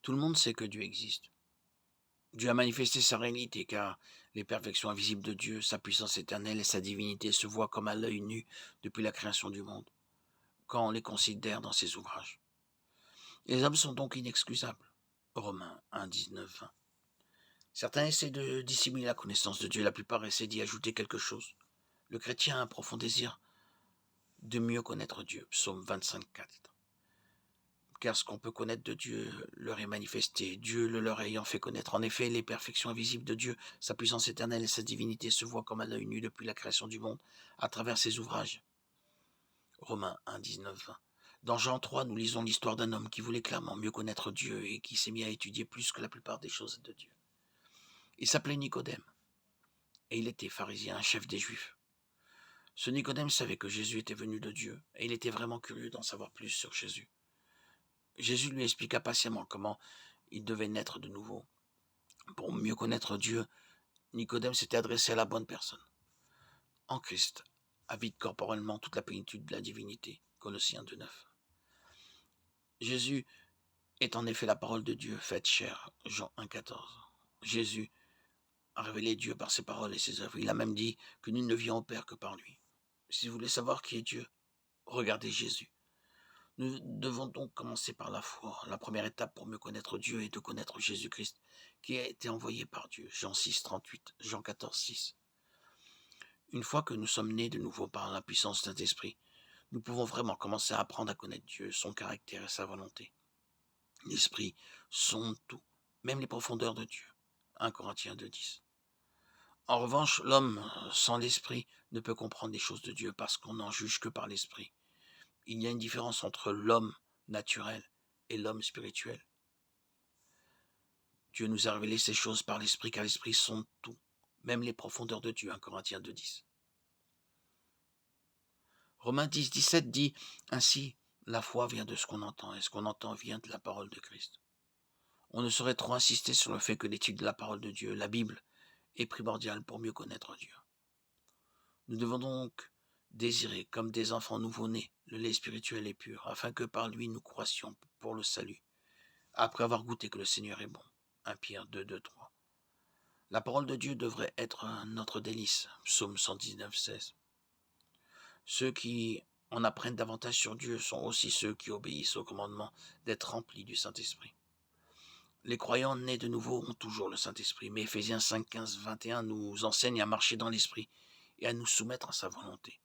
Tout le monde sait que Dieu existe. Dieu a manifesté sa réalité car les perfections invisibles de Dieu, sa puissance éternelle et sa divinité se voient comme à l'œil nu depuis la création du monde, quand on les considère dans ses ouvrages. Les hommes sont donc inexcusables. Romains 1, 19, 20. Certains essaient de dissimuler la connaissance de Dieu, la plupart essaient d'y ajouter quelque chose. Le chrétien a un profond désir de mieux connaître Dieu. Psaume 25, 4. Car ce qu'on peut connaître de Dieu leur est manifesté, Dieu le leur ayant fait connaître. En effet, les perfections invisibles de Dieu, sa puissance éternelle et sa divinité se voient comme à l'œil nu depuis la création du monde, à travers ses ouvrages. Romains 1, 19, 20. Dans Jean 3, nous lisons l'histoire d'un homme qui voulait clairement mieux connaître Dieu et qui s'est mis à étudier plus que la plupart des choses de Dieu. Il s'appelait Nicodème et il était pharisien, un chef des Juifs. Ce Nicodème savait que Jésus était venu de Dieu et il était vraiment curieux d'en savoir plus sur Jésus. Jésus lui expliqua patiemment comment il devait naître de nouveau. Pour mieux connaître Dieu, Nicodème s'était adressé à la bonne personne. En Christ, habite corporellement toute la plénitude de la divinité. Colossiens 2,9. Jésus est en effet la parole de Dieu faite chair. Jean 1,14. Jésus a révélé Dieu par ses paroles et ses œuvres. Il a même dit que nul ne vient au Père que par lui. Si vous voulez savoir qui est Dieu, regardez Jésus. Nous devons donc commencer par la foi. La première étape pour mieux connaître Dieu est de connaître Jésus-Christ, qui a été envoyé par Dieu. Jean 6, 38, Jean 14, 6. Une fois que nous sommes nés de nouveau par la puissance de Saint-Esprit, nous pouvons vraiment commencer à apprendre à connaître Dieu, son caractère et sa volonté. L'Esprit sonde tout, même les profondeurs de Dieu. 1 Corinthiens 2, 10. En revanche, l'homme sans l'Esprit ne peut comprendre les choses de Dieu parce qu'on n'en juge que par l'Esprit. Il y a une différence entre l'homme naturel et l'homme spirituel. Dieu nous a révélé ces choses par l'Esprit, car l'Esprit sonde tout, même les profondeurs de Dieu. 1 Corinthiens 2, 10. Romains 10, 17 dit ainsi, la foi vient de ce qu'on entend, et ce qu'on entend vient de la parole de Christ. On ne saurait trop insister sur le fait que l'étude de la parole de Dieu, la Bible, est primordiale pour mieux connaître Dieu. Nous devons donc désirer, comme des enfants nouveau-nés, le lait spirituel et pur, afin que par lui nous croissions pour le salut, après avoir goûté que le Seigneur est bon. 1 Pierre 2, 2, 3. La parole de Dieu devrait être notre délice. Psaume 119, 16. Ceux qui en apprennent davantage sur Dieu sont aussi ceux qui obéissent au commandement d'être remplis du Saint-Esprit. Les croyants nés de nouveau ont toujours le Saint-Esprit, mais Éphésiens 5, 15, 21 nous enseigne à marcher dans l'Esprit et à nous soumettre à sa volonté.